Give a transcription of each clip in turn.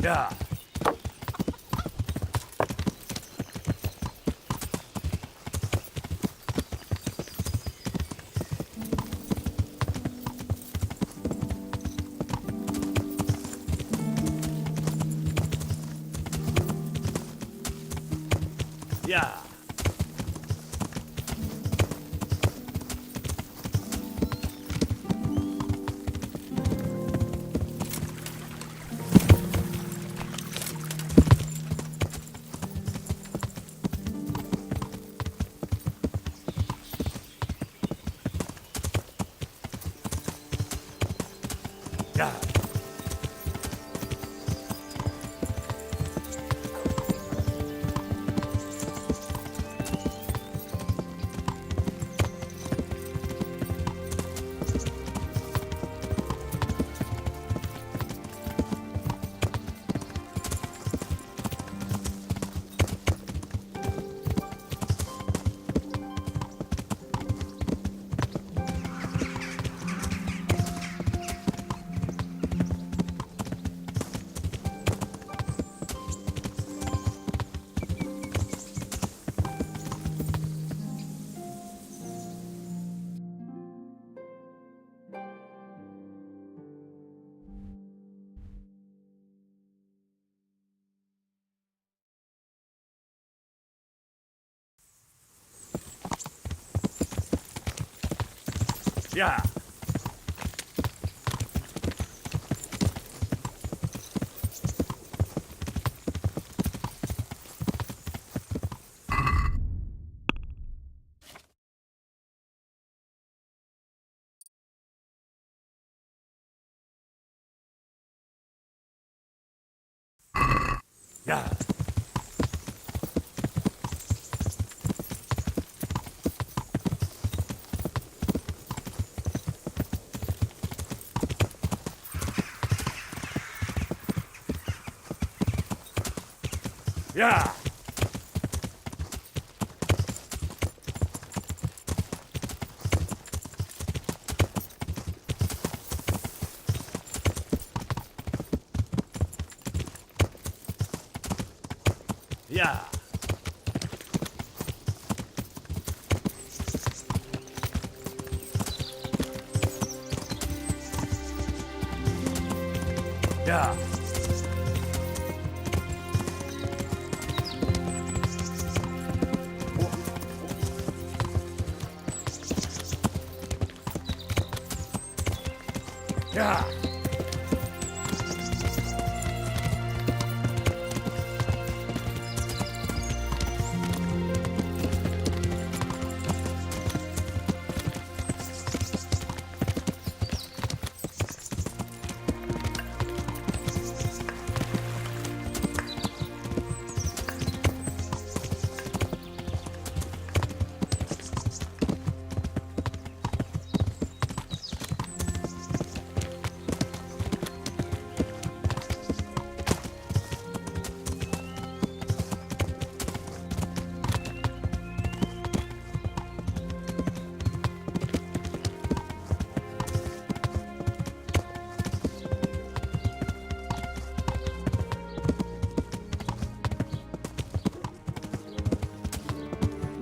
Yeah. Yeah. Yeah. Yeah. Yeah. Yeah. Yeah. Yeah. Yeah.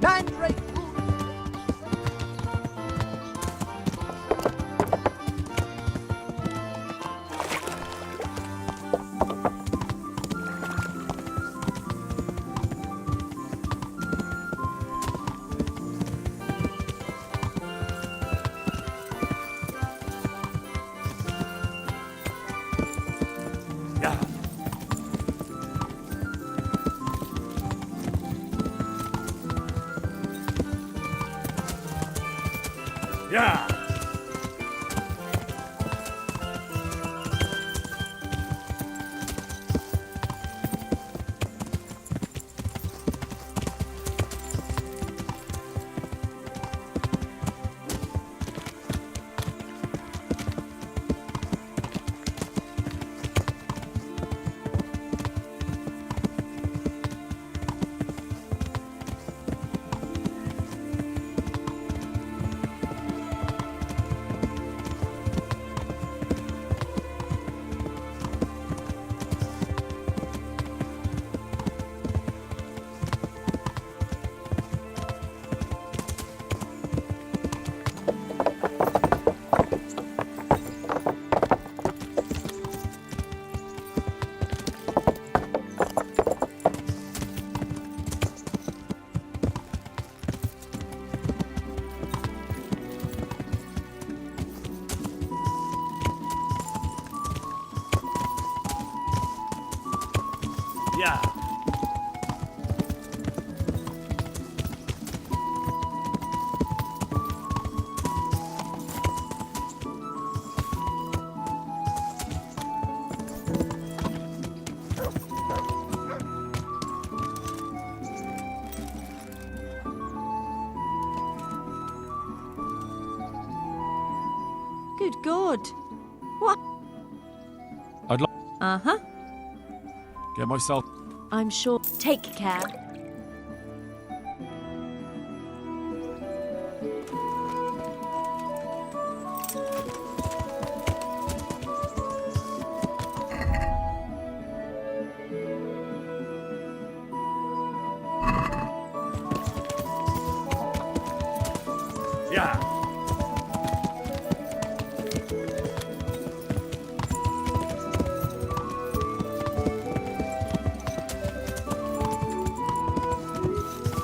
Nine great Yeah. Yeah. Good God. What? I'd like Uh-huh. get myself. I'm sure. Take care. Yeah.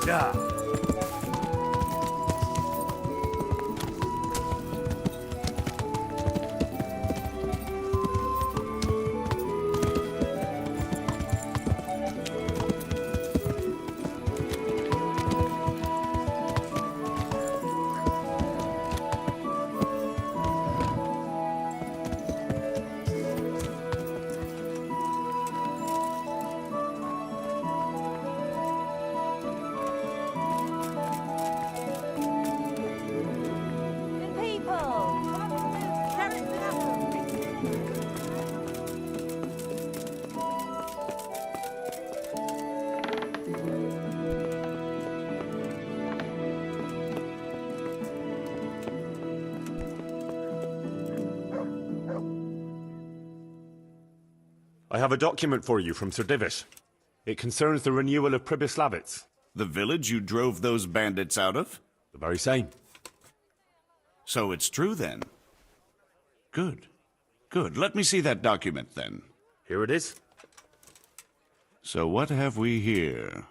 Yeah. Good people. Carrots and apples. I have a document for you from Sir Divish. It concerns the renewal of Pribyslavitz. The village you drove those bandits out of? The very same. So it's true then? Good. Good. Let me see that document then. Here it is. So what have we here?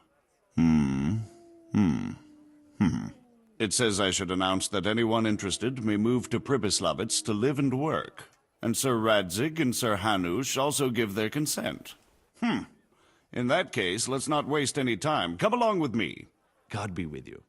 It says I should announce that anyone interested may move to Pribyslavitz to live and work. And Sir Radzig and Sir Hanush also give their consent. In that case, let's not waste any time. Come along with me. God be with you.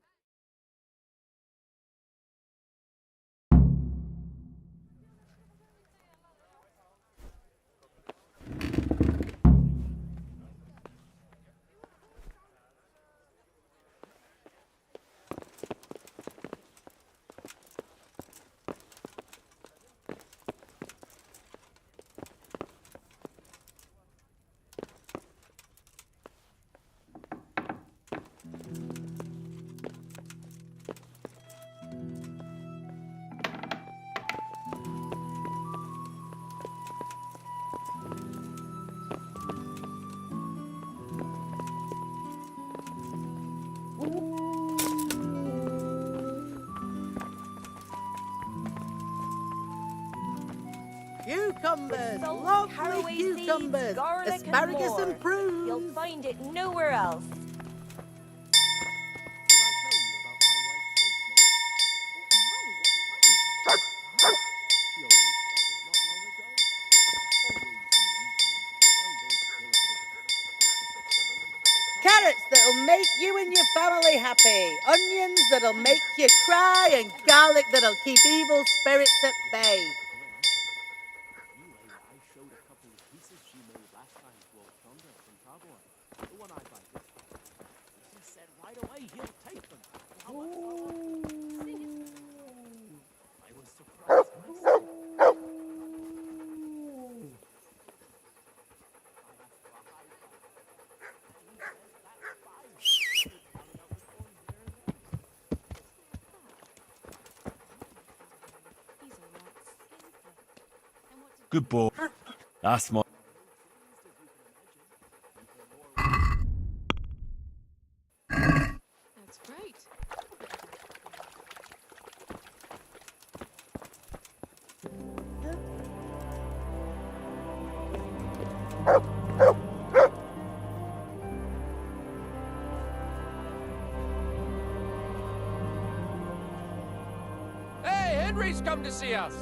Cucumbers, Salt, lovely caraway cucumbers, seeds, garlic asparagus and more. and prunes. You'll find it nowhere else. Carrots that'll make you and your family happy. Onions that'll make you cry, and garlic that'll keep evil spirits at bay. Good boy. That's my. That's great. Hey, Henry's come to see us.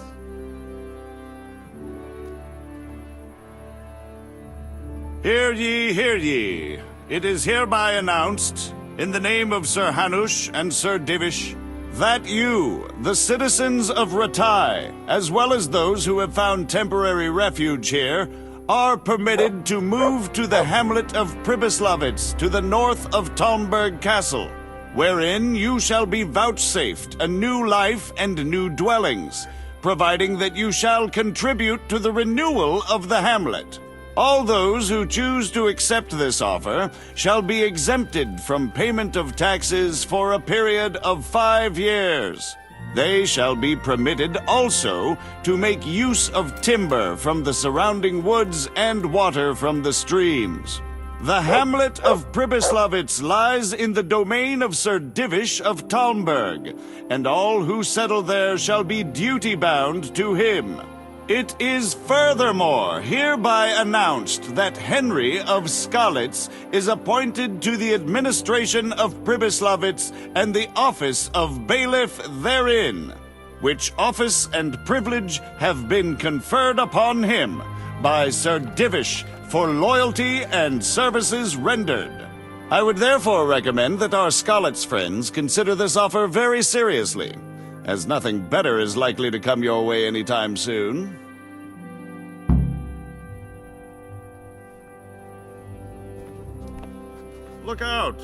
Hear ye, hear ye. It is hereby announced, in the name of Sir Hanush and Sir Divish, that you, the citizens of Ratai, as well as those who have found temporary refuge here, are permitted to move to the hamlet of Pribyslavitz to the north of Talmberg Castle, wherein you shall be vouchsafed a new life and new dwellings, providing that you shall contribute to the renewal of the hamlet. All those who choose to accept this offer shall be exempted from payment of taxes for a period of 5 years. They shall be permitted also to make use of timber from the surrounding woods and water from the streams. The hamlet of Pribyslavitz lies in the domain of Sir Divish of Talmberg, and all who settle there shall be duty-bound to him. It is furthermore hereby announced that Henry of Skalitz is appointed to the administration of Pribyslavitz and the office of bailiff therein, which office and privilege have been conferred upon him by Sir Divish for loyalty and services rendered. I would therefore recommend that our Skalitz friends consider this offer very seriously, as nothing better is likely to come your way anytime soon. Look out!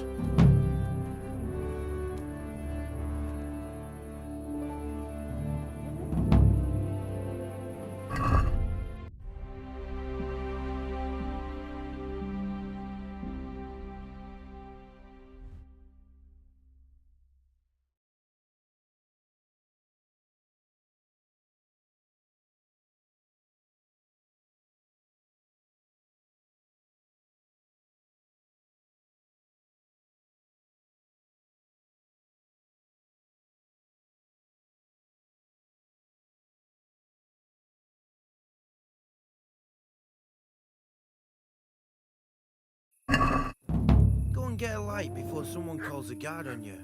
Go and get a light before someone calls a guard on you.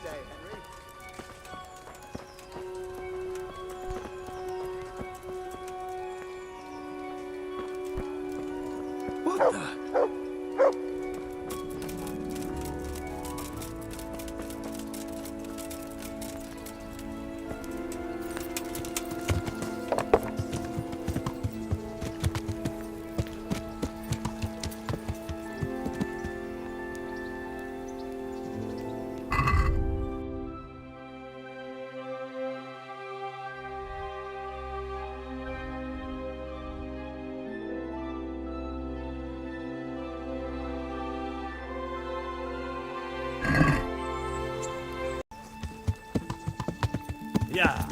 day, Henry. What the? Yeah.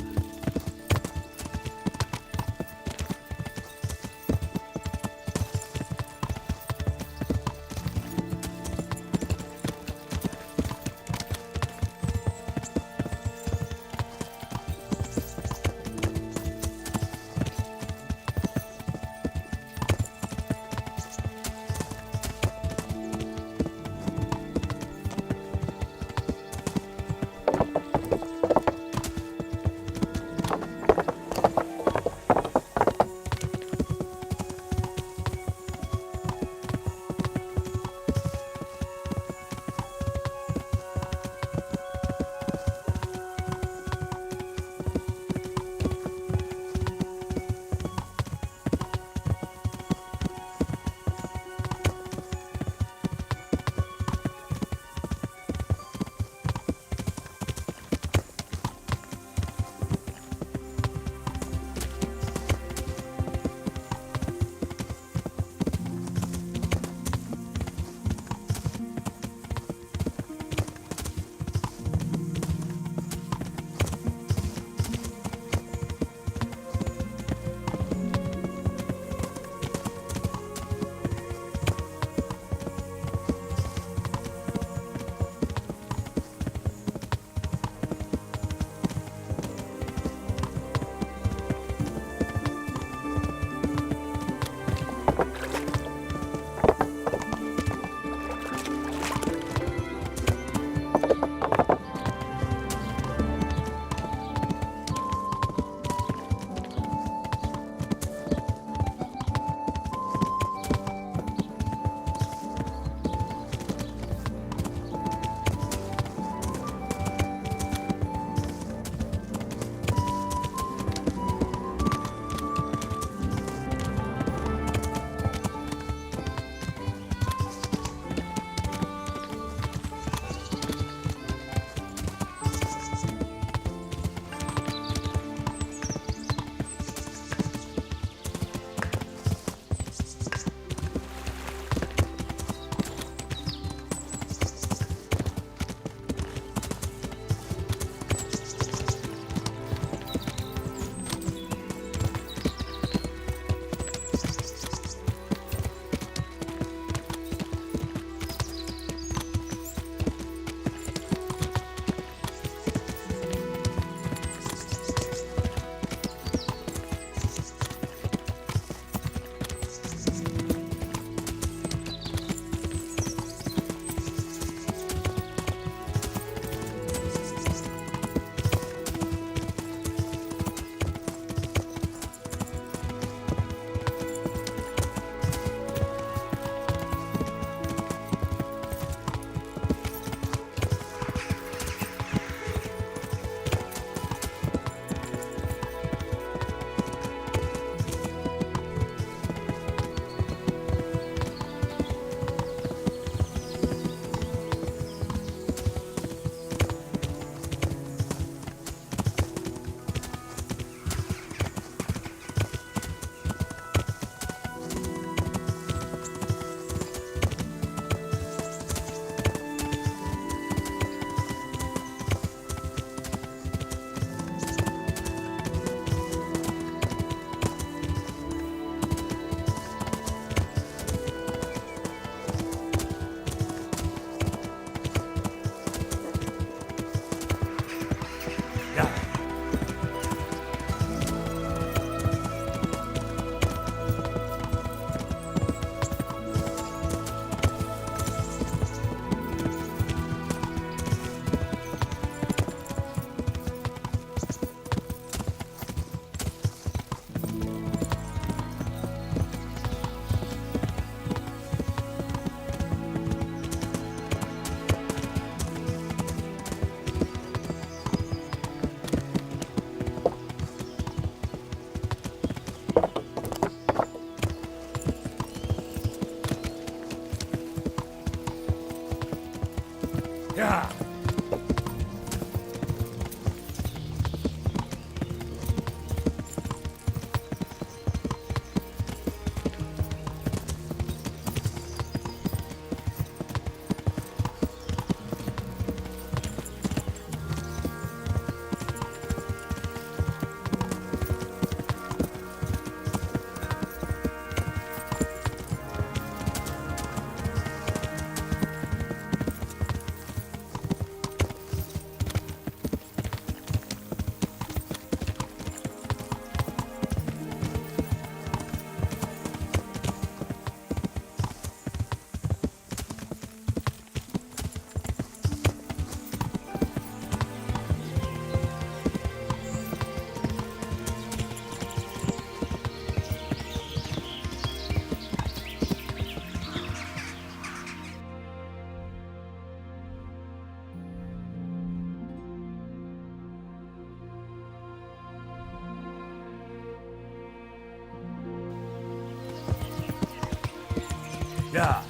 Yeah.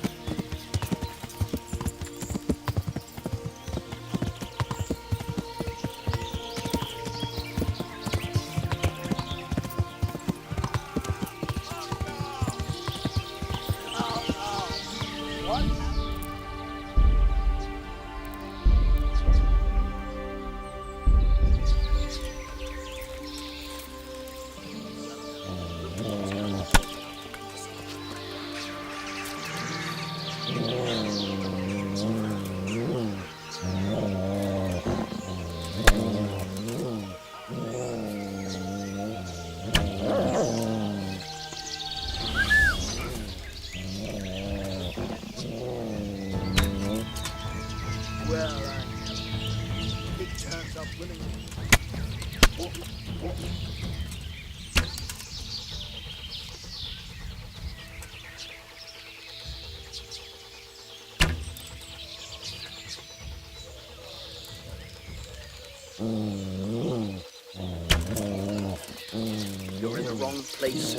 You're in the wrong place.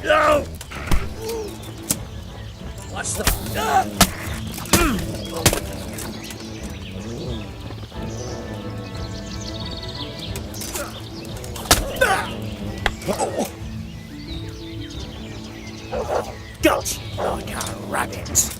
No! What's the... Got you like a rabbit.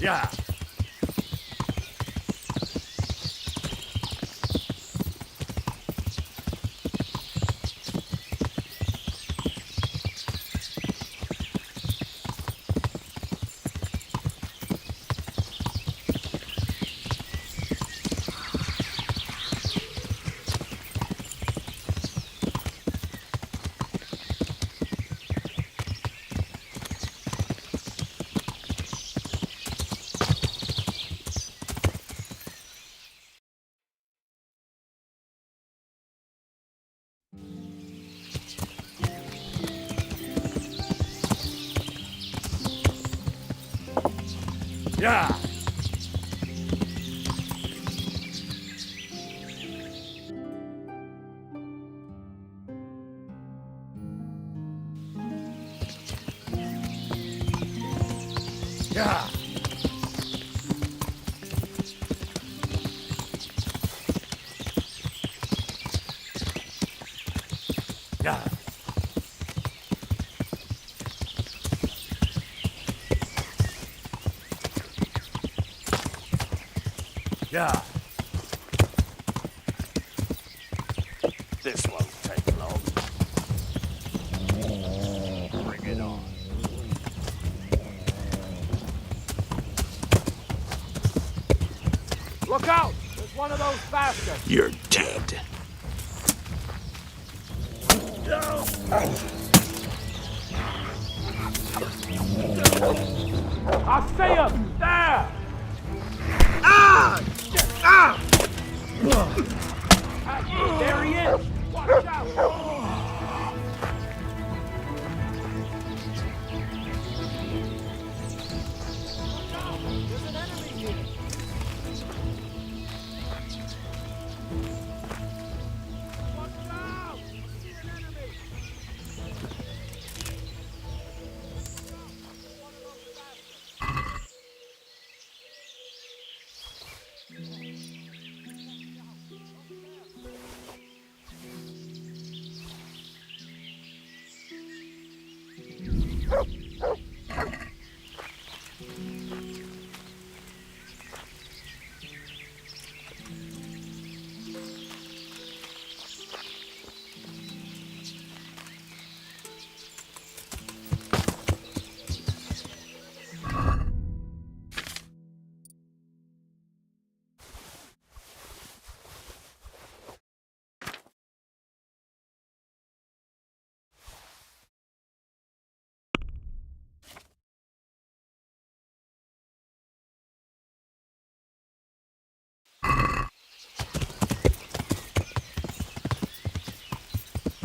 Yeah. Yeah. Yeah. Yeah. Yeah. This won't take long. Bring it on. Look out! There's one of those bastards! You're dead. I see him! There! There he is! Watch out! There's an enemy here! Watch out! See an enemy! One of those bastards!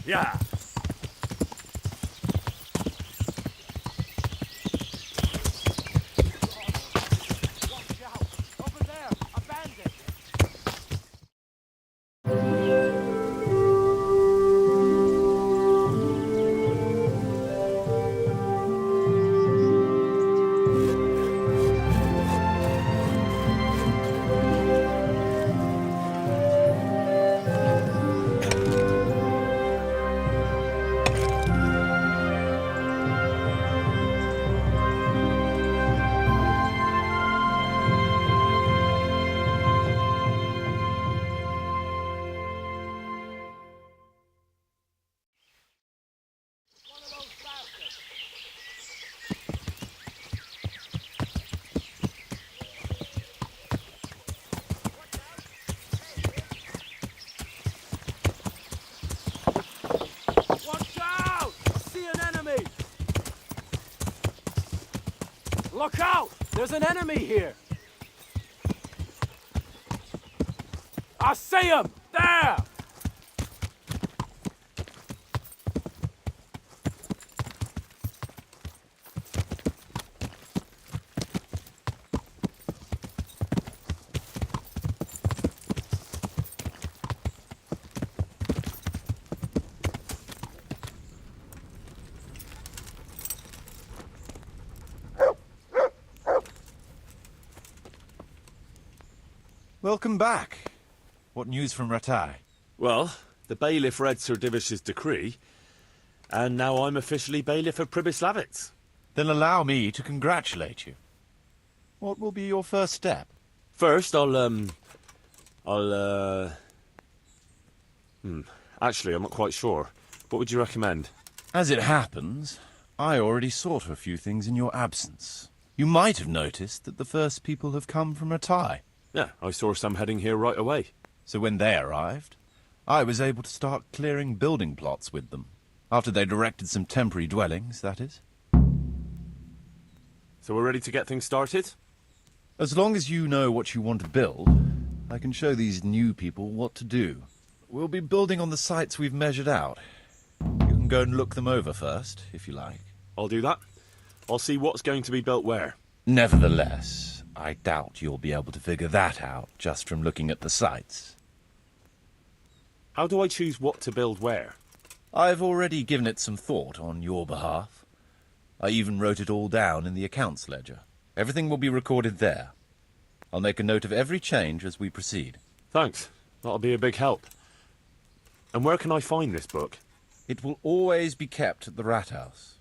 Yeah. Watch out! Over there! A bandit! One of those bastards! Watch out! I see an enemy! Look out! There's an enemy here! I see him! There! Welcome back. What news from Ratai? Well, the bailiff read Sir Divish's decree, and now I'm officially bailiff of Pribyslavitz. Then allow me to congratulate you. What will be your first step? First, actually, I'm not quite sure. What would you recommend? As it happens, I already saw to a few things in your absence. You might have noticed that the first people have come from Ratai. Yeah, I saw some heading here right away. So when they arrived, I was able to start clearing building plots with them. After they'd erected some temporary dwellings, that is. So we're ready to get things started? As long as you know what you want to build, I can show these new people what to do. We'll be building on the sites we've measured out. You can go and look them over first, if you like. I'll do that. I'll see what's going to be built where. Nevertheless, I doubt you'll be able to figure that out just from looking at the sites. How do I choose what to build where? I've already given it some thought on your behalf. I even wrote it all down in the accounts ledger. Everything will be recorded there. I'll make a note of every change as we proceed. Thanks. That'll be a big help. And where can I find this book? It will always be kept at the Rat House.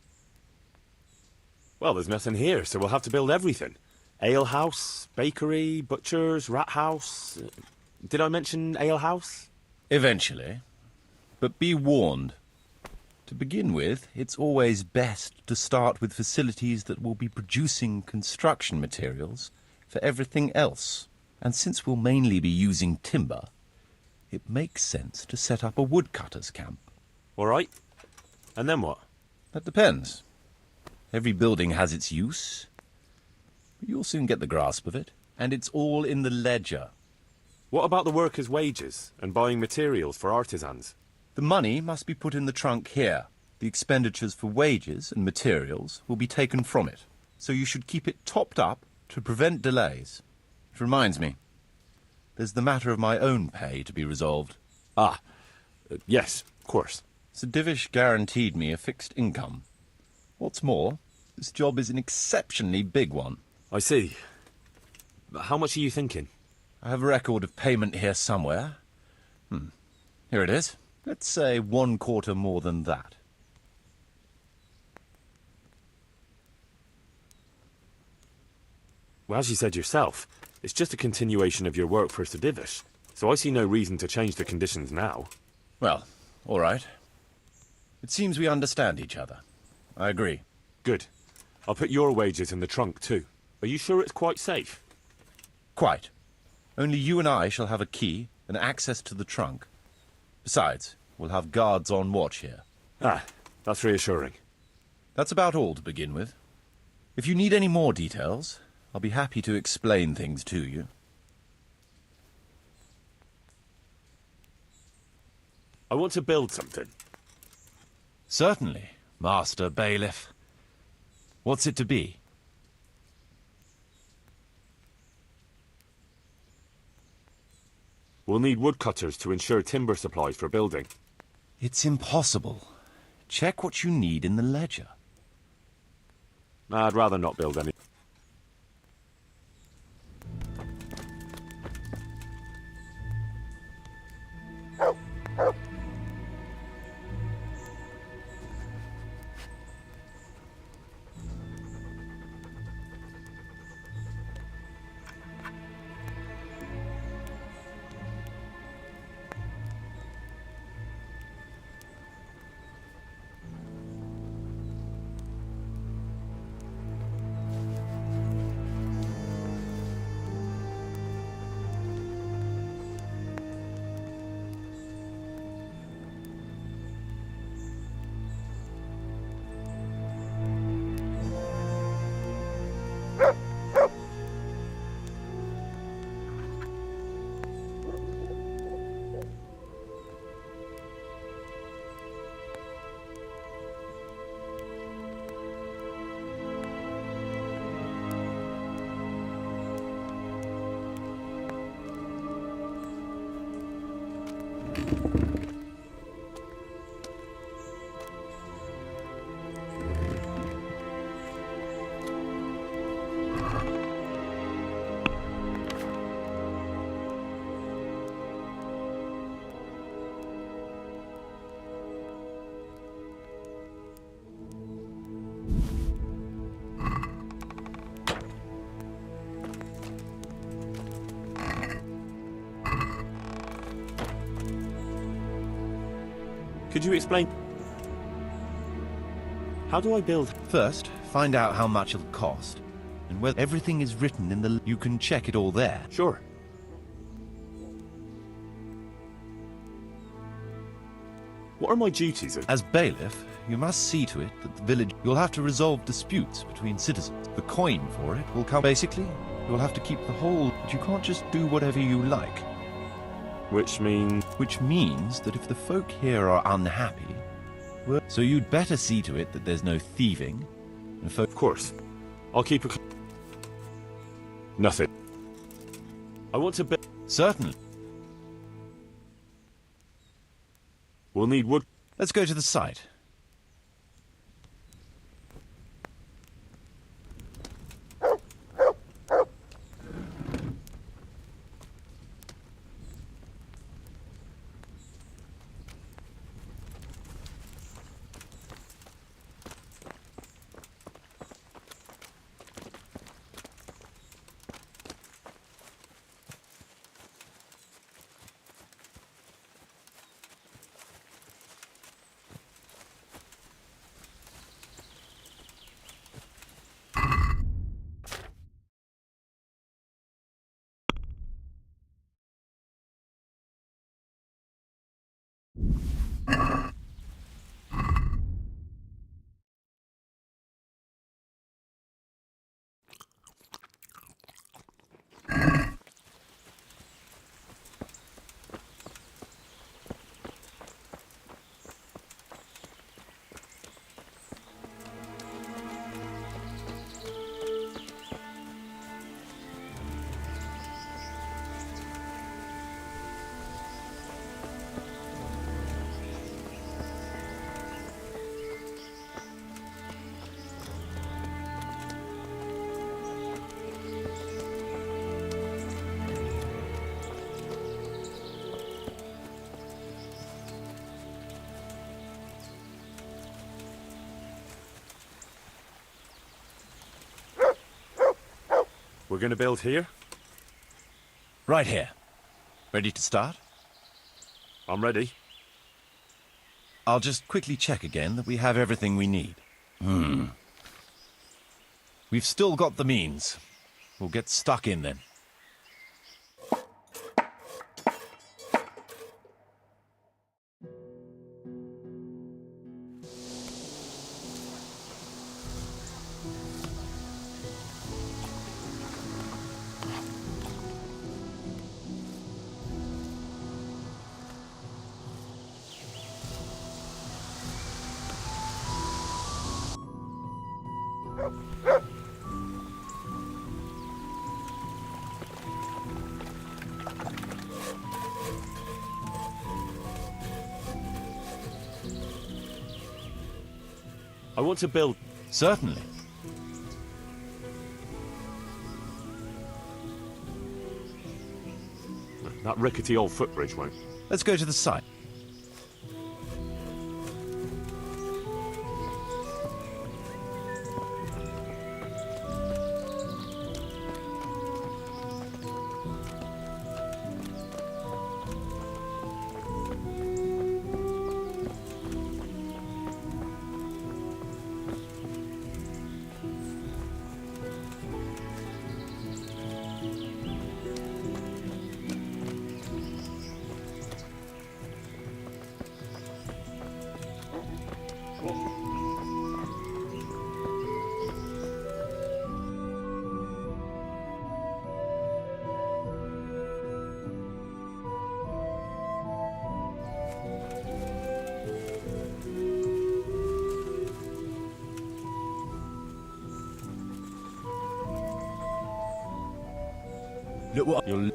Well, there's nothing here, so we'll have to build everything. Ale house, bakery, butchers, rat house. Did I mention ale house? Eventually. But be warned. To begin with, it's always best to start with facilities that will be producing construction materials for everything else. And since we'll mainly be using timber, it makes sense to set up a woodcutter's camp. All right. And then what? That depends. Every building has its use, but you'll soon get the grasp of it, and it's all in the ledger. What about the workers' wages and buying materials for artisans? The money must be put in the trunk here. The expenditures for wages and materials will be taken from it, so you should keep it topped up to prevent delays. Which reminds me, there's the matter of my own pay to be resolved. Yes, of course. Sir Divish guaranteed me a fixed income. What's more, this job is an exceptionally big one. I see. But how much are you thinking? I have a record of payment here somewhere. Here it is. Let's say 1/4 more than that. Well, as you said yourself, it's just a continuation of your work for Sir Divish, so I see no reason to change the conditions now. Well, all right. It seems we understand each other. I agree. Good. I'll put your wages in the trunk too. Are you sure it's quite safe? Quite. Only you and I shall have a key and access to the trunk. Besides, we'll have guards on watch here. That's reassuring. That's about all to begin with. If you need any more details, I'll be happy to explain things to you. I want to build something. Certainly, Master Bailiff. What's it to be? We'll need woodcutters to ensure timber supplies for building. It's impossible. Check what you need in the ledger. I'd rather not build any. Could you explain? How do I build? First, find out how much it'll cost, and whether everything is written in the... You can check it all there. Sure. What are my duties? As bailiff, you must see to it that the village... You'll have to resolve disputes between citizens. The coin for it will come... Basically, you'll have to keep the whole... But you can't just do whatever you like. Which means... Which means that if the folk here are unhappy... Well, so you'd better see to it that there's no thieving, and folk... Of course. I'll keep a... Nothing. I want to build... Certainly. We'll need wood... Let's go to the site. We're going to build here? Right here. Ready to start? I'm ready. I'll just quickly check again that we have everything we need. We've still got the means. We'll get stuck in then. I want to build... Certainly. That rickety old footbridge won't. Let's go to the site. Look what you're...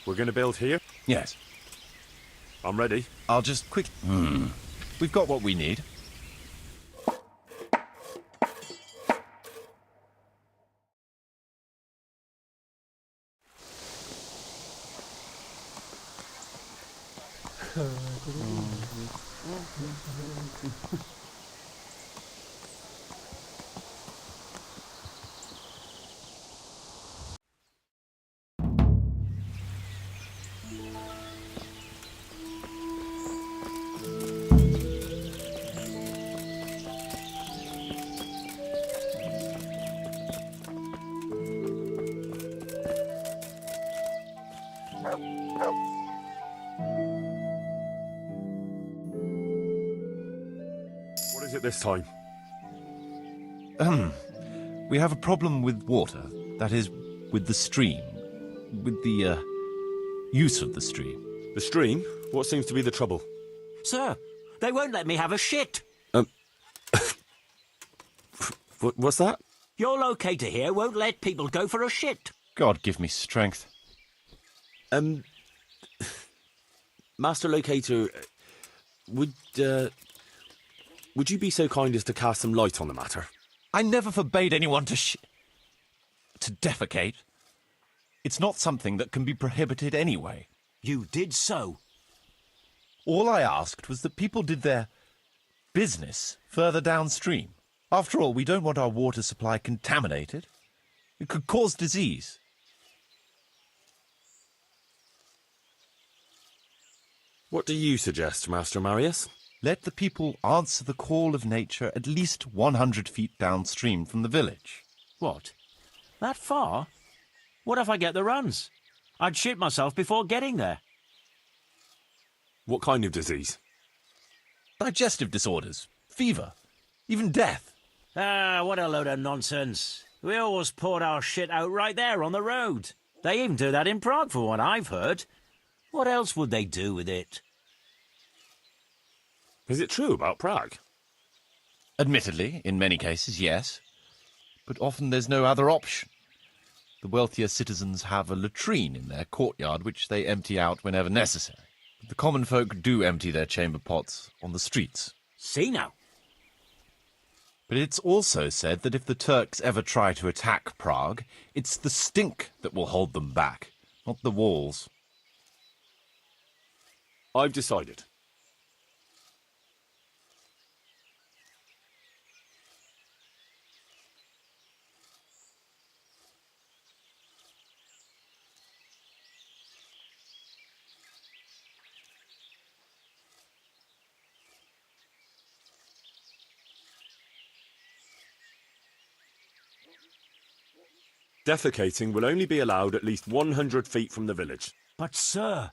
We're going to build here? Yes. I'm ready. I'll just quick... We've got what we need. What is it this time? We have a problem with water. That is, with the stream. With the, use of the stream. The stream? What seems to be the trouble? Sir, they won't let me have a shit. What's that? Your locator here won't let people go for a shit. God give me strength. Master Locator, would you be so kind as to cast some light on the matter? I never forbade anyone to defecate. It's not something that can be prohibited anyway. You did so. All I asked was that people did their business further downstream. After all, we don't want our water supply contaminated. It could cause disease. What do you suggest, Master Marius? Let the people answer the call of nature at least 100 feet downstream from the village. What? That far? What if I get the runs? I'd shit myself before getting there. What kind of disease? Digestive disorders, fever, even death. Ah, what a load of nonsense. We always poured our shit out right there on the road. They even do that in Prague, for what I've heard. What else would they do with it? Is it true about Prague? Admittedly, in many cases, yes. But often there's no other option. The wealthier citizens have a latrine in their courtyard which they empty out whenever necessary. But the common folk do empty their chamber pots on the streets. See now. But it's also said that if the Turks ever try to attack Prague, it's the stink that will hold them back, not the walls. I've decided. Defecating will only be allowed at least 100 feet from the village. But, sir...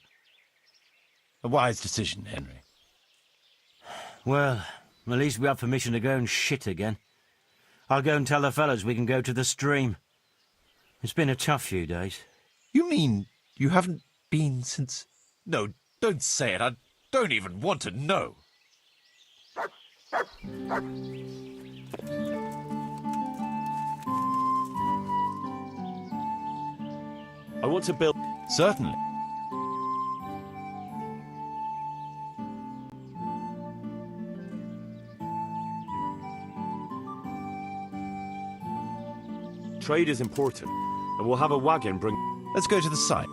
A wise decision, Henry. Well, at least we have permission to go and shit again. I'll go and tell the fellas we can go to the stream. It's been a tough few days. You mean you haven't been since... No, don't say it. I don't even want to know. I want to build... Certainly. Trade is important, and we'll have a wagon bring... Let's go to the site.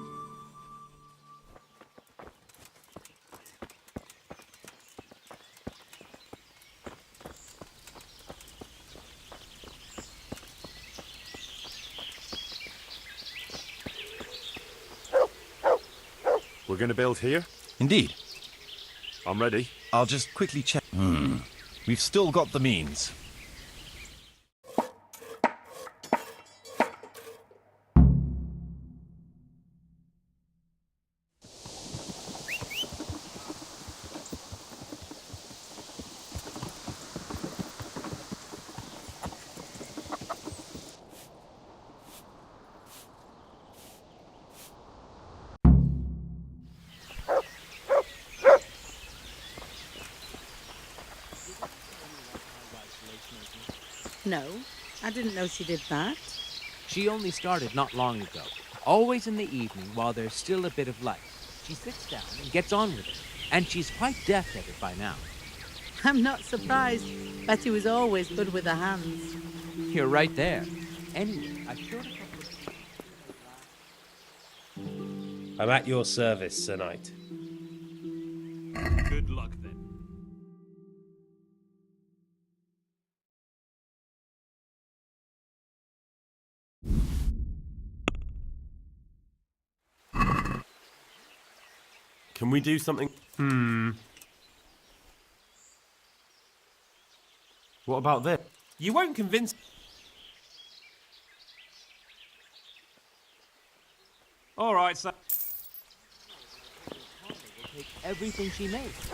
We're going to build here? Indeed. I'm ready. I'll just quickly check. We've still got the means. No, I didn't know she did that. She only started not long ago. Always in the evening while there's still a bit of light. She sits down and gets on with it. And she's quite deft at it by now. I'm not surprised. Betty was always good with her hands. You're right there. Anyway, I showed a couple of... I'm at your service, Sir Knight. Good luck, then. Can we do something? What about this? You won't convince... All right, so... Take everything she makes.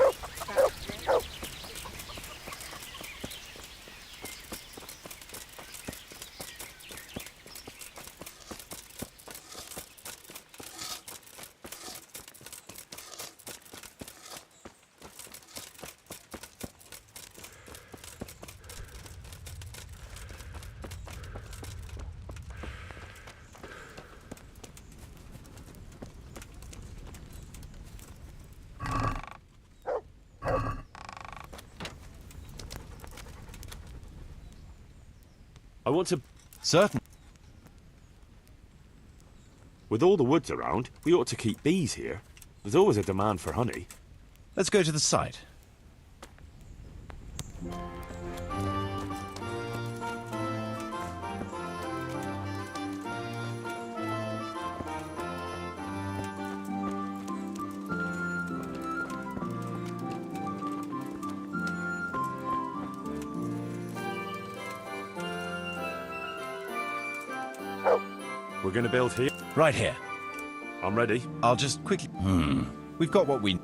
I want to... Certain. With all the woods around, we ought to keep bees here. There's always a demand for honey. Let's go to the site. We're gonna build here? Right here. I'm ready. I'll just quickly... We've got what we...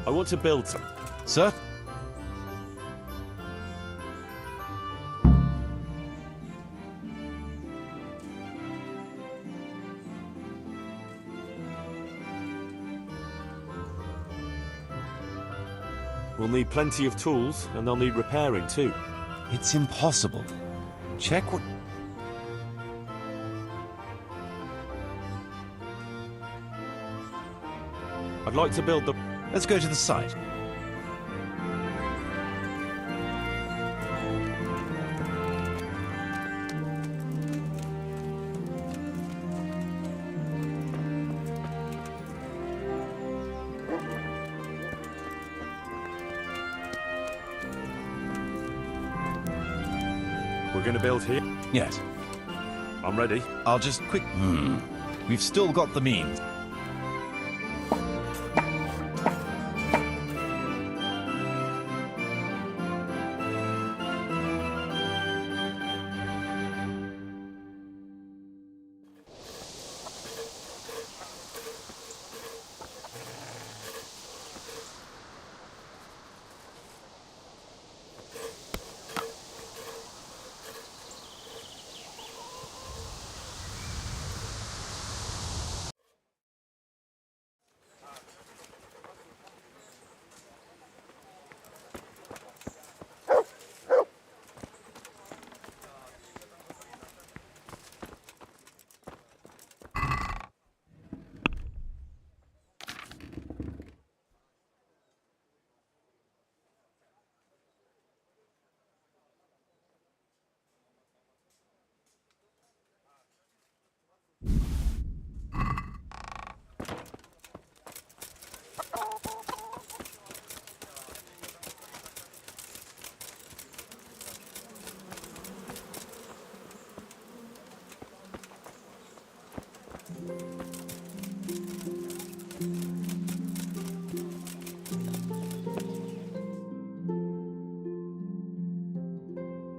I want to build some. Sir? We'll need plenty of tools, and they'll need repairing too. It's impossible. Check what... I'd like to build the... Let's go to the site. We're gonna build here? Yes. I'm ready. I'll just quick... We've still got the means.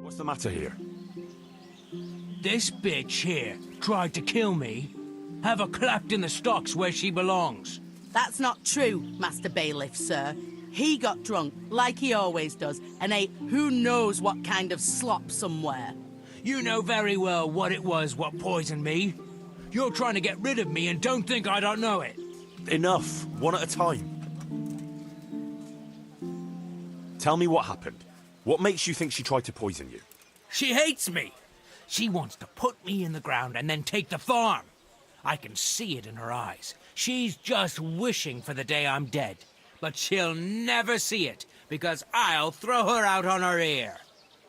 What's the matter here? This bitch here tried to kill me. Have her clapped in the stocks where she belongs. That's not true, Master Bailiff, sir. He got drunk, like he always does, and ate who knows what kind of slop somewhere. You know very well what it was what poisoned me. You're trying to get rid of me and don't think I don't know it. Enough. One at a time. Tell me what happened. What makes you think she tried to poison you? She hates me. She wants to put me in the ground and then take the farm. I can see it in her eyes. She's just wishing for the day I'm dead. But she'll never see it, because I'll throw her out on her ear.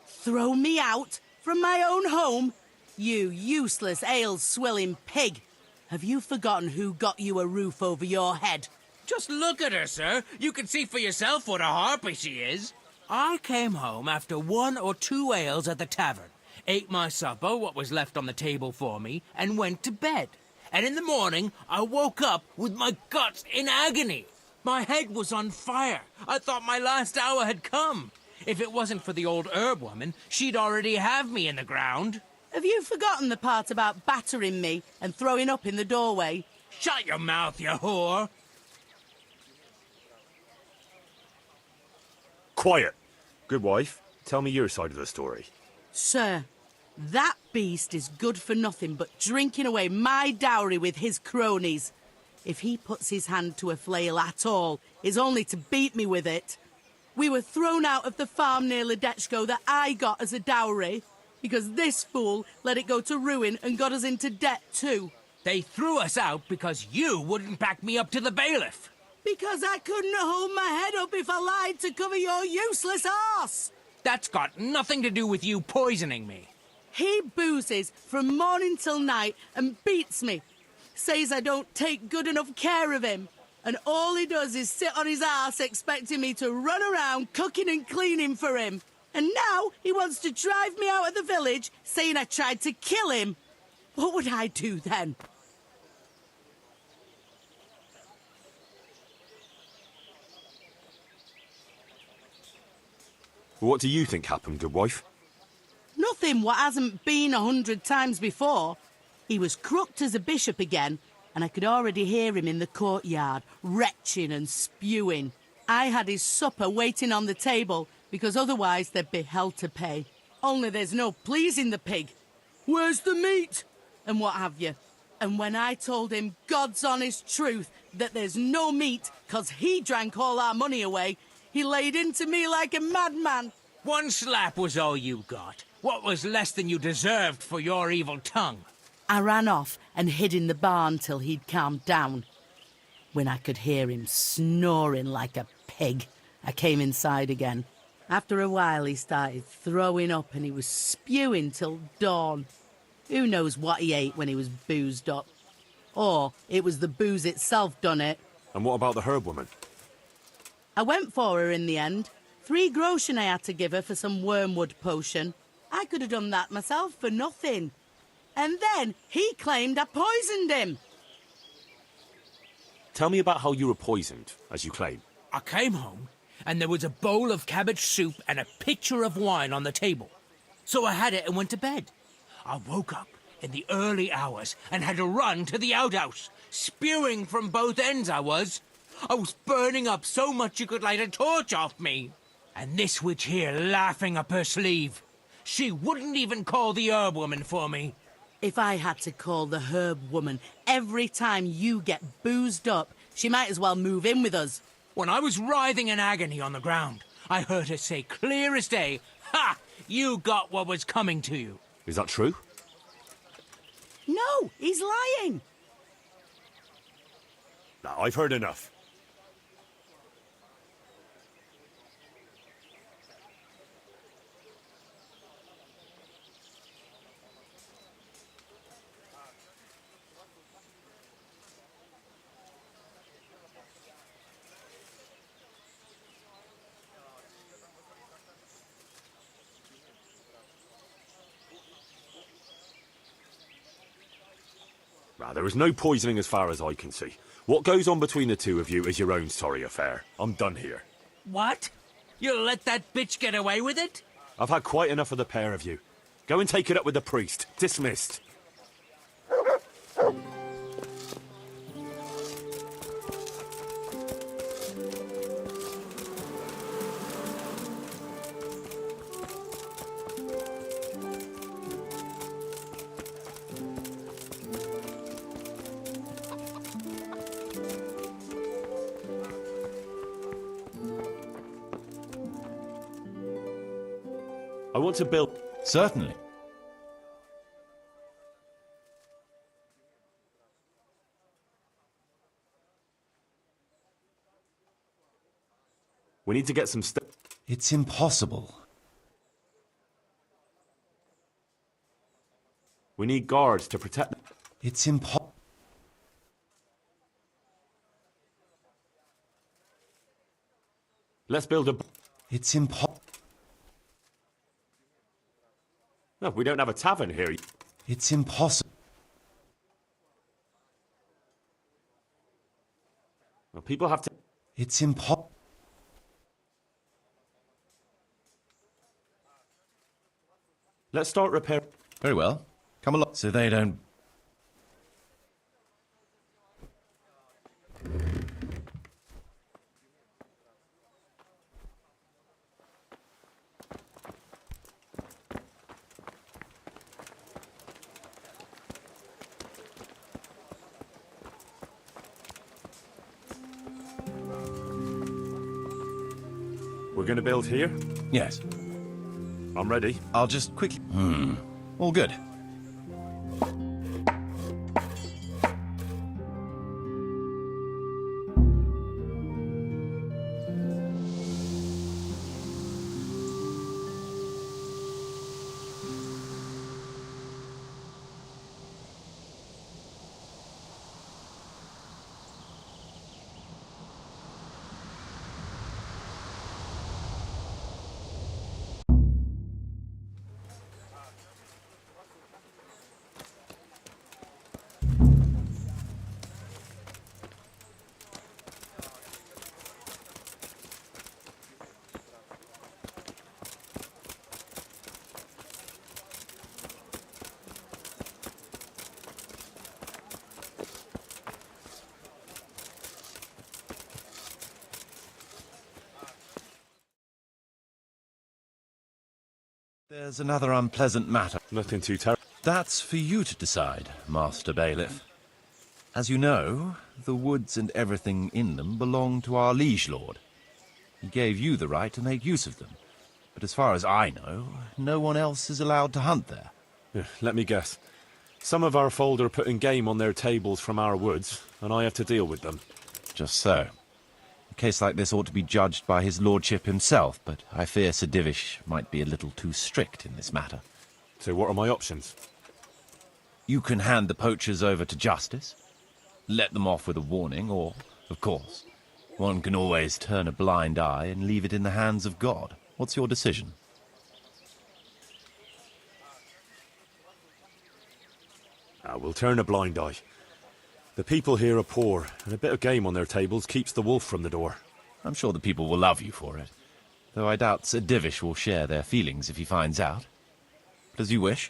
Throw me out? From my own home? You useless ale-swilling pig. Have you forgotten who got you a roof over your head? Just look at her, sir. You can see for yourself what a harpy she is. I came home after 1 or 2 ales at the tavern, ate my supper, what was left on the table for me, and went to bed. And in the morning, I woke up with my guts in agony. My head was on fire. I thought my last hour had come. If it wasn't for the old herb woman, she'd already have me in the ground. Have you forgotten the part about battering me and throwing up in the doorway? Shut your mouth, you whore! Quiet. Good wife, tell me your side of the story. Sir, That beast is good for nothing but drinking away my dowry with his cronies. If he puts his hand to a flail at all, it's only to beat me with it. We were thrown out of the farm near Ledechko that I got as a dowry, because this fool let it go to ruin and got us into debt too. They threw us out because you wouldn't back me up to the bailiff. Because I couldn't hold my head up if I lied to cover your useless arse. That's got nothing to do with you poisoning me. He boozes from morning till night and beats me. Says I don't take good enough care of him. And all he does is sit on his arse expecting me to run around cooking and cleaning for him. And now he wants to drive me out of the village, saying I tried to kill him. What would I do then? What do you think happened, good wife? Nothing what hasn't been 100 times before. He was crooked as a bishop again, and I could already hear him in the courtyard, retching and spewing. I had his supper waiting on the table, because otherwise there'd be hell to pay. Only there's no pleasing the pig. Where's the meat? And what have you. And when I told him God's honest truth that there's no meat, 'cause he drank all our money away, he laid into me like a madman. One slap was all you got. What was less than you deserved for your evil tongue? I ran off and hid in the barn till he'd calmed down. When I could hear him snoring like a pig, I came inside again. After a while, he started throwing up and he was spewing till dawn. Who knows what he ate when he was boozed up? Or it was the booze itself done it. And what about the herb woman? I went for her in the end. 3 groschen I had to give her for some wormwood potion. I could have done that myself for nothing. And then he claimed I poisoned him. Tell me about how you were poisoned, as you claim. I came home, and there was a bowl of cabbage soup and a pitcher of wine on the table. So I had it and went to bed. I woke up in the early hours and had to run to the outhouse. Spewing from both ends, I was. I was burning up so much you could light a torch off me. And this witch here laughing up her sleeve. She wouldn't even call the herb woman for me. If I had to call the herb woman every time you get boozed up, she might as well move in with us. When I was writhing in agony on the ground, I heard her say clear as day, "Ha! You got what was coming to you." Is that true? No, he's lying. Now, I've heard enough. There is no poisoning as far as I can see. What goes on between the two of you is your own sorry affair. I'm done here. What? You'll let that bitch get away with it? I've had quite enough of the pair of you. Go and take it up with the priest. Dismissed. I want to build... Certainly. We need to get some It's impossible. We need guards to protect... It's impossible. Let's build a... It's impossible. No, we don't have a tavern here. It's impossible. Well, people have to... It's impossible. Let's start repair... Very well. Come along. So they don't... We're going to build here? Yes. I'm ready. I'll just quickly... All good. There's another unpleasant matter. Nothing too terrible. That's for you to decide, Master Bailiff. As you know, the woods and everything in them belong to our liege lord. He gave you the right to make use of them. But as far as I know, no one else is allowed to hunt there. Let me guess. Some of our fold are putting game on their tables from our woods, and I have to deal with them. Just so. A case like this ought to be judged by his lordship himself, but I fear Sir Divish might be a little too strict in this matter. So what are my options? You can hand the poachers over to justice, let them off with a warning, or, of course, one can always turn a blind eye and leave it in the hands of God. What's your decision? We'll turn a blind eye. The people here are poor, and a bit of game on their tables keeps the wolf from the door. I'm sure the people will love you for it, though I doubt Sir Divish will share their feelings if he finds out. But as you wish.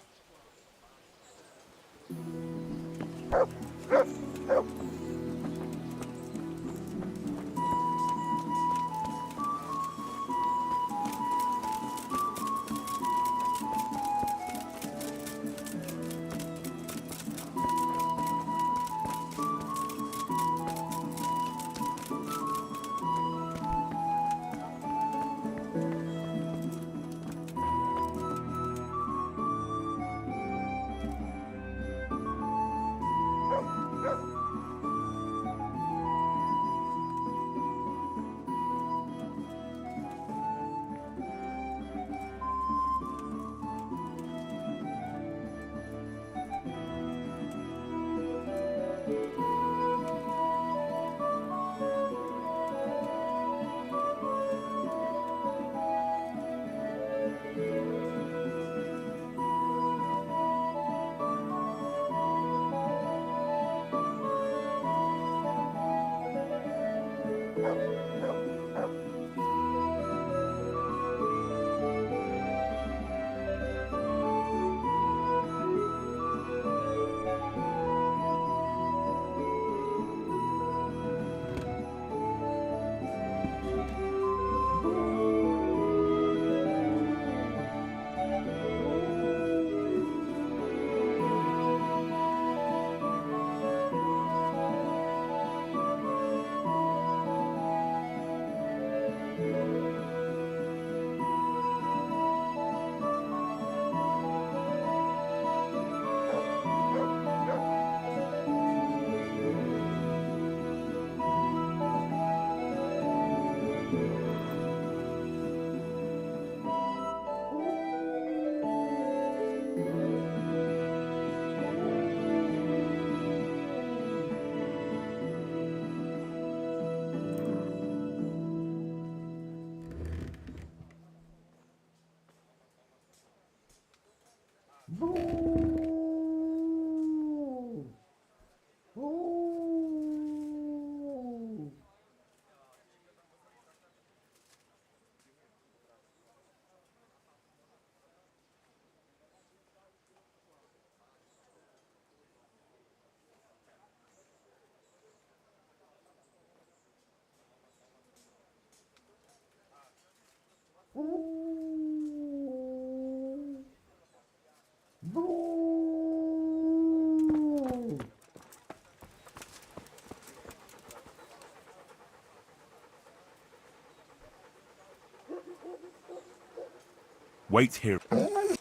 Wait here.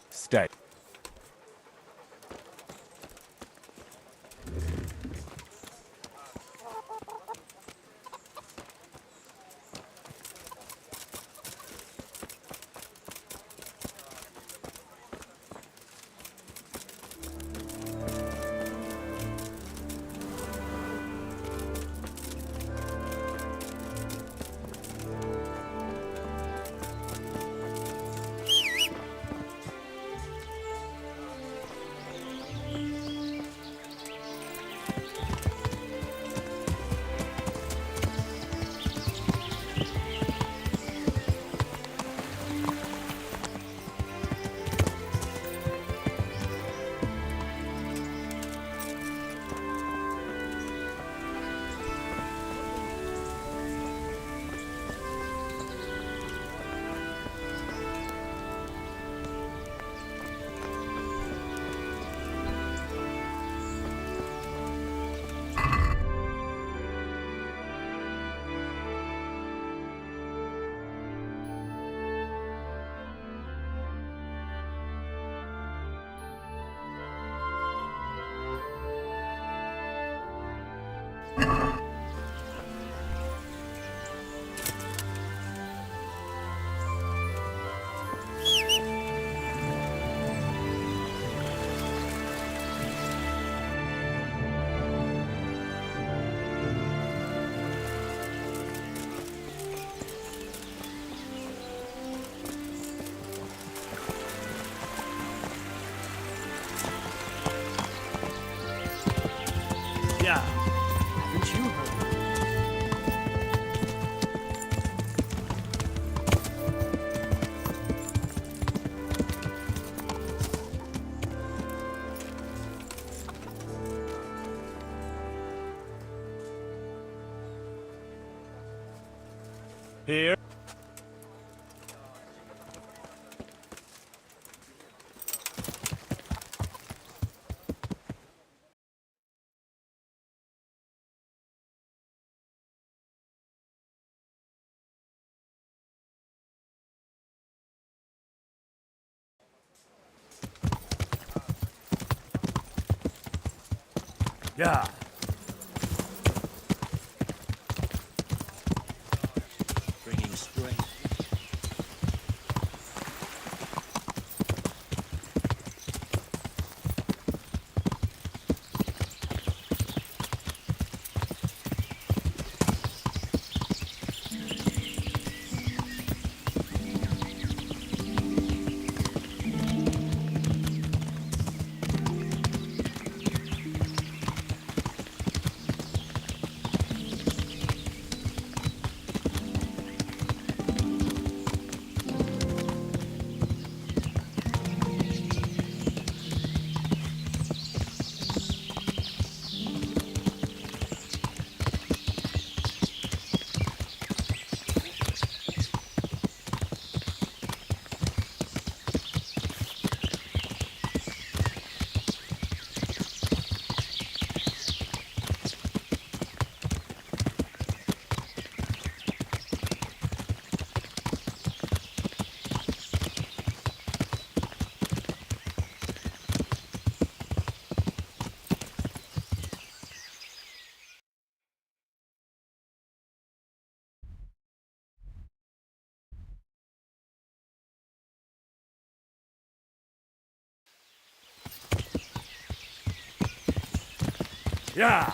Stay. Yeah. Haven't you heard? Here. Yeah. Bringing strength. Yeah.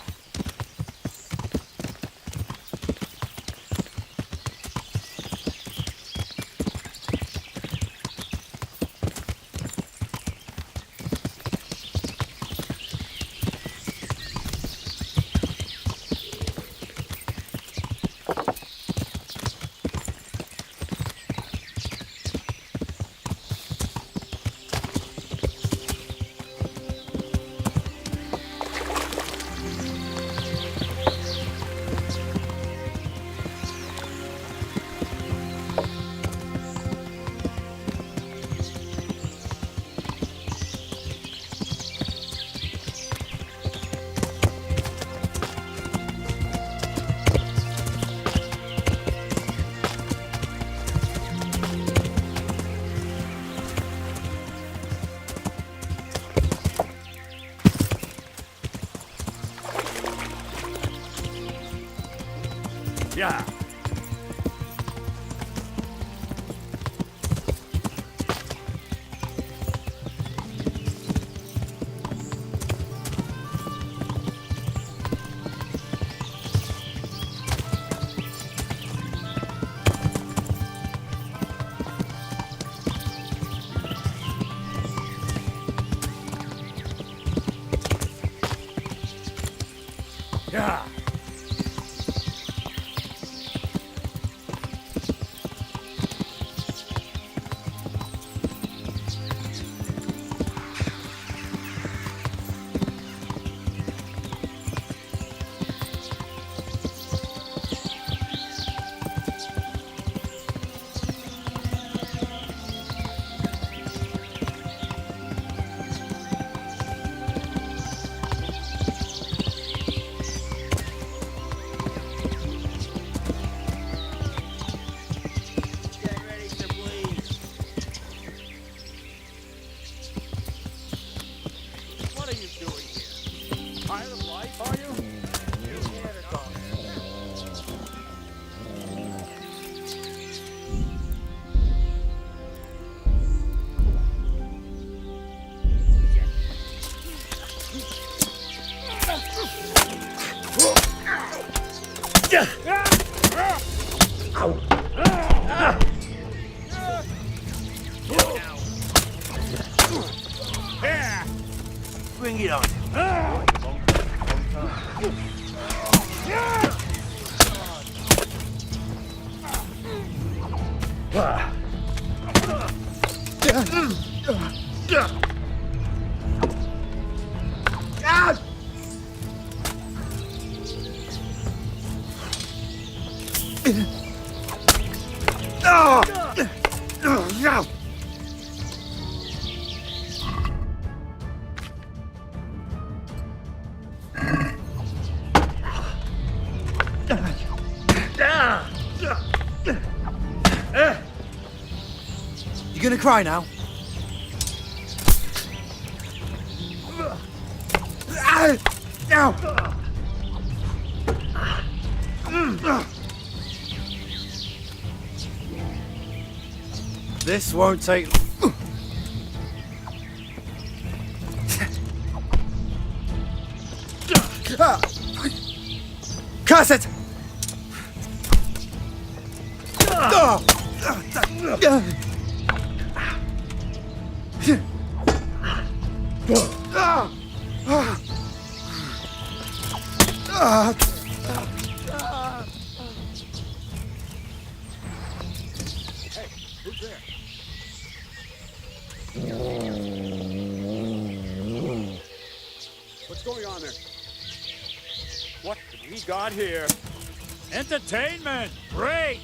Yeah. Yeah. Get ready to bleed. What are you doing here? Tired of life, are you? You scared of dogs. Bring it on. You gonna cry now? This won't take. Curse it! Who's there? What's going on there? What have we got here? Entertainment! Great!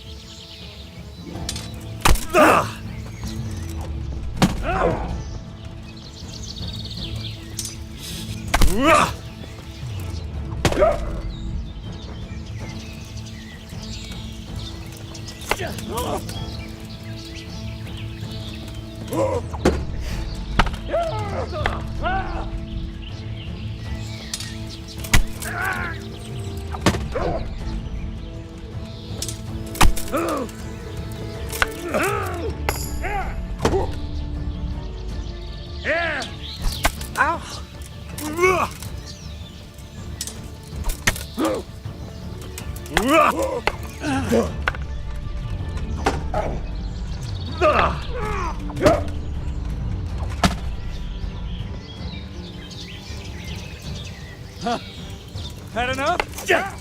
Had enough? Yeah.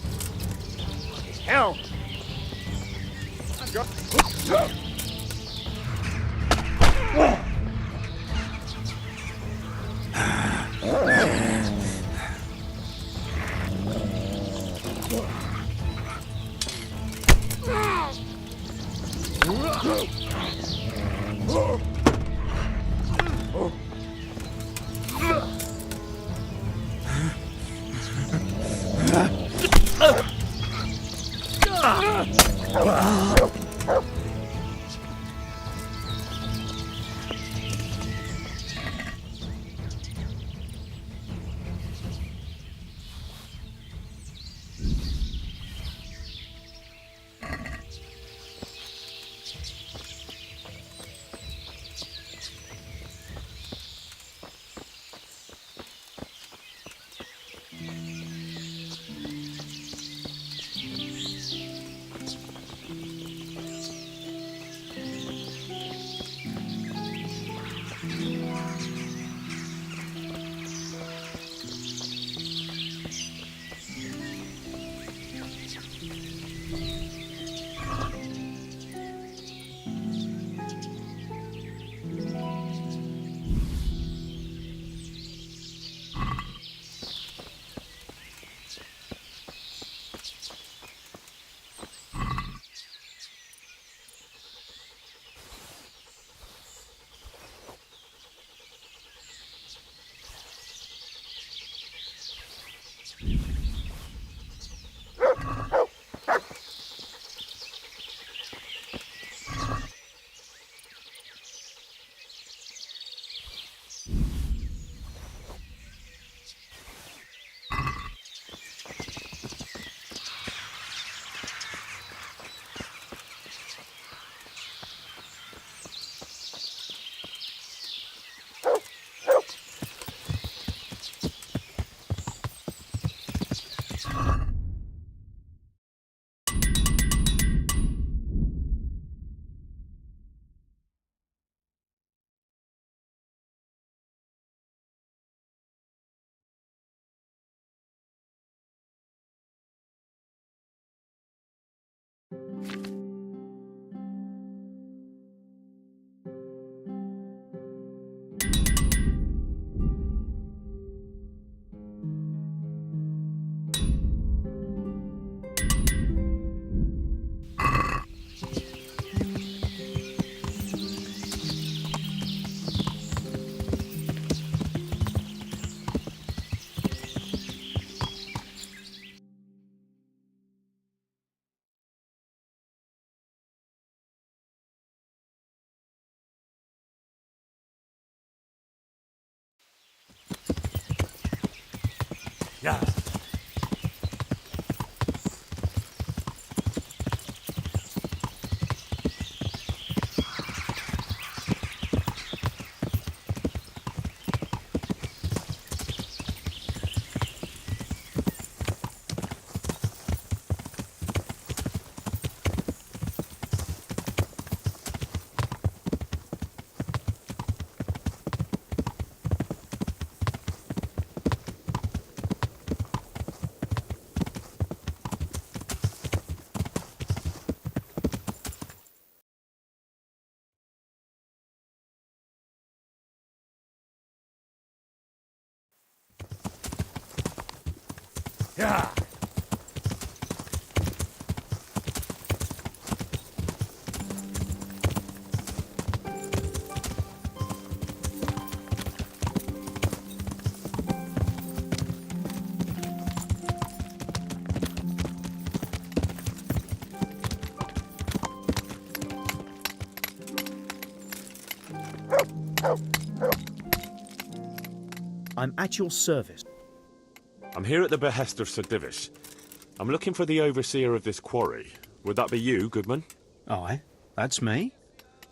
Hell. Yeah. Yeah. I'm at your service. I'm here at the behest of Sir Divish. I'm looking for the overseer of this quarry. Would that be you, Goodman? Aye, that's me.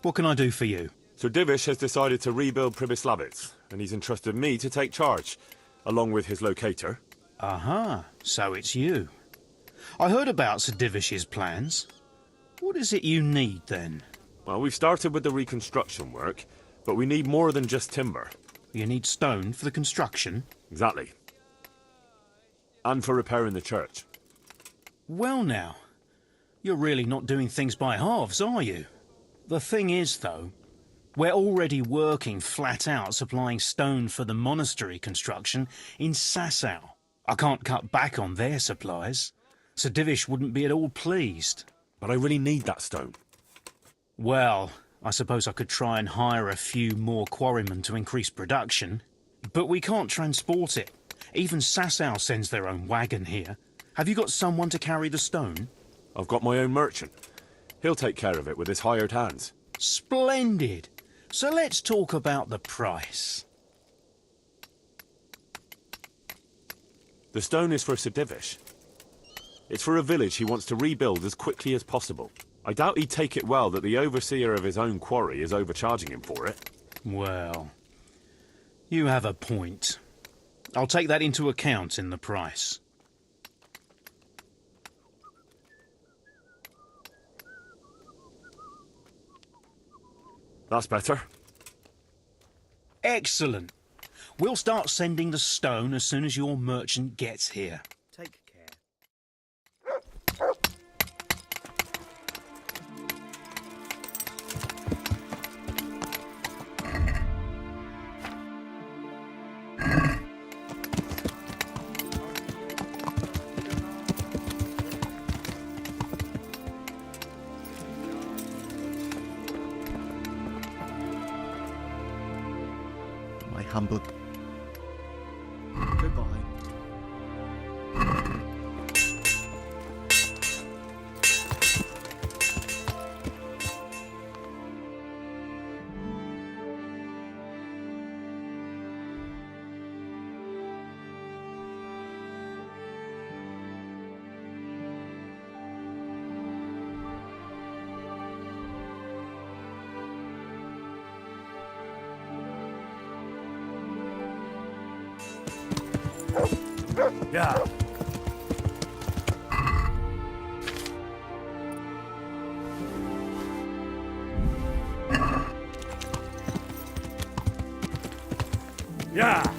What can I do for you? Sir Divish has decided to rebuild Pribyslavitz, and he's entrusted me to take charge, along with his locator. Aha, so it's you. I heard about Sir Divish's plans. What is it you need, then? Well, we've started with the reconstruction work, but we need more than just timber. You need stone for the construction? Exactly. And for repairing the church. Well now, you're really not doing things by halves, are you? The thing is, though, we're already working flat out supplying stone for the monastery construction in Sasau. I can't cut back on their supplies. Sir Divish wouldn't be at all pleased. But I really need that stone. Well, I suppose I could try and hire a few more quarrymen to increase production. But we can't transport it. Even Sasau sends their own wagon here. Have you got someone to carry the stone? I've got my own merchant. He'll take care of it with his hired hands. Splendid. So let's talk about the price. The stone is for Sir Divish. It's for a village he wants to rebuild as quickly as possible. I doubt he'd take it well that the overseer of his own quarry is overcharging him for it. Well, you have a point. I'll take that into account in the price. That's better. Excellent. We'll start sending the stone as soon as your merchant gets here. Take care. My humble... Goodbye. Yeah. Yeah.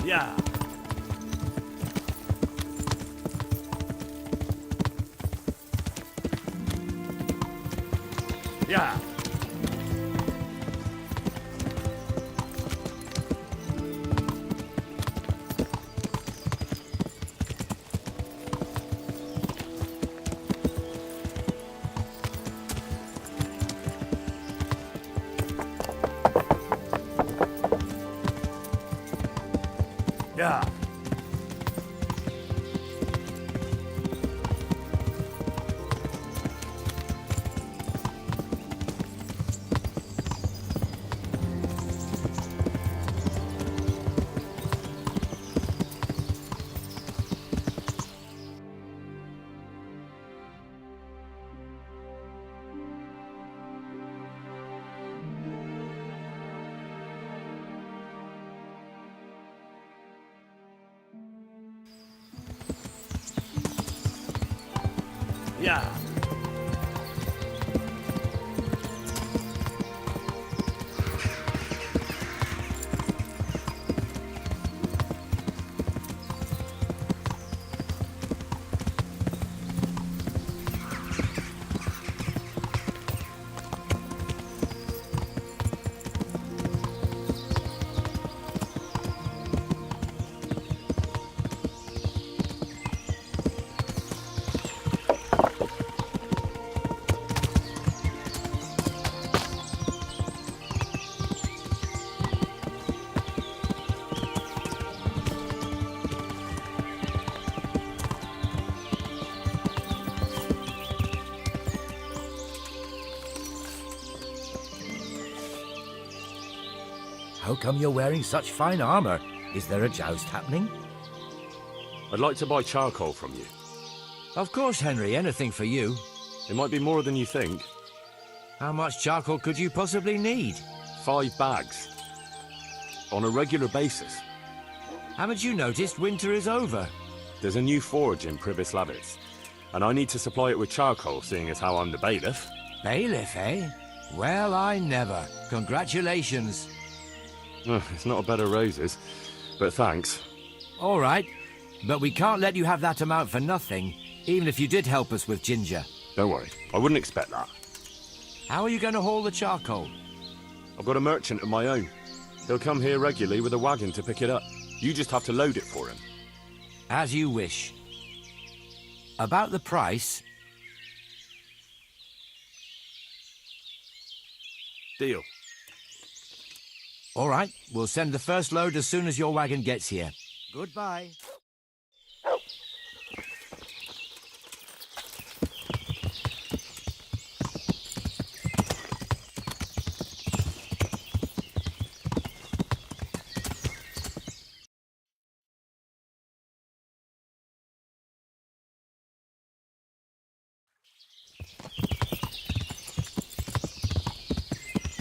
Yeah. Yeah. Yeah. Yeah. How come you're wearing such fine armor? Is there a joust happening? I'd like to buy charcoal from you. Of course, Henry. Anything for you. It might be more than you think. How much charcoal could you possibly need? 5 bags. On a regular basis. Haven't you noticed winter is over? There's a new forge in Privis Lavitz, and I need to supply it with charcoal, seeing as how I'm the bailiff. Bailiff, eh? Well, I never. Congratulations. It's not a bed of roses, but thanks. All right, but we can't let you have that amount for nothing, even if you did help us with ginger. Don't worry, I wouldn't expect that. How are you going to haul the charcoal? I've got a merchant of my own. He'll come here regularly with a wagon to pick it up. You just have to load it for him. As you wish. About the price... Deal. All right, we'll send the first load as soon as your wagon gets here. Goodbye.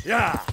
Yeah.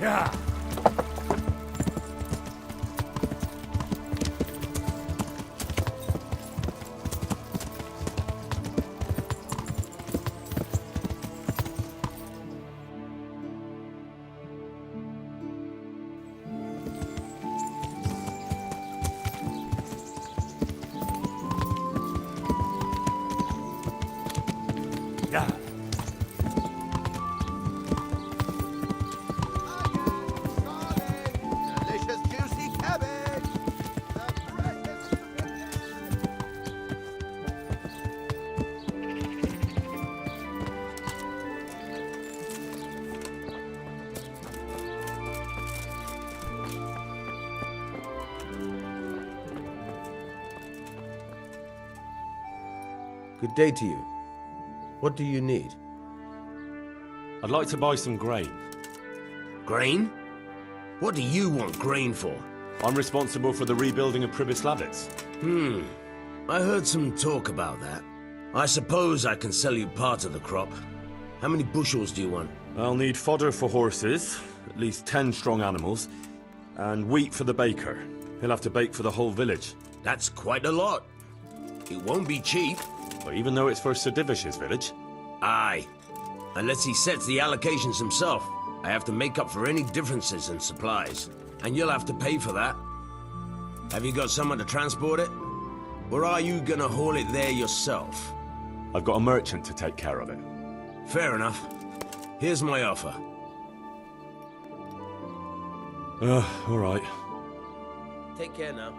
Yeah. Yeah. Delicious juicy cabbage. Good day to you. What do you need? I'd like to buy some grain. Grain? What do you want grain for? I'm responsible for the rebuilding of Pribyslavitz. I heard some talk about that. I suppose I can sell you part of the crop. How many bushels do you want? I'll need fodder for horses, at least 10 strong animals, and wheat for the baker. He'll have to bake for the whole village. That's quite a lot. It won't be cheap. But even though it's for Sir Divish's village? Aye. Unless he sets the allocations himself. I have to make up for any differences in supplies. And you'll have to pay for that. Have you got someone to transport it? Or are you gonna haul it there yourself? I've got a merchant to take care of it. Fair enough. Here's my offer. All right. Take care now.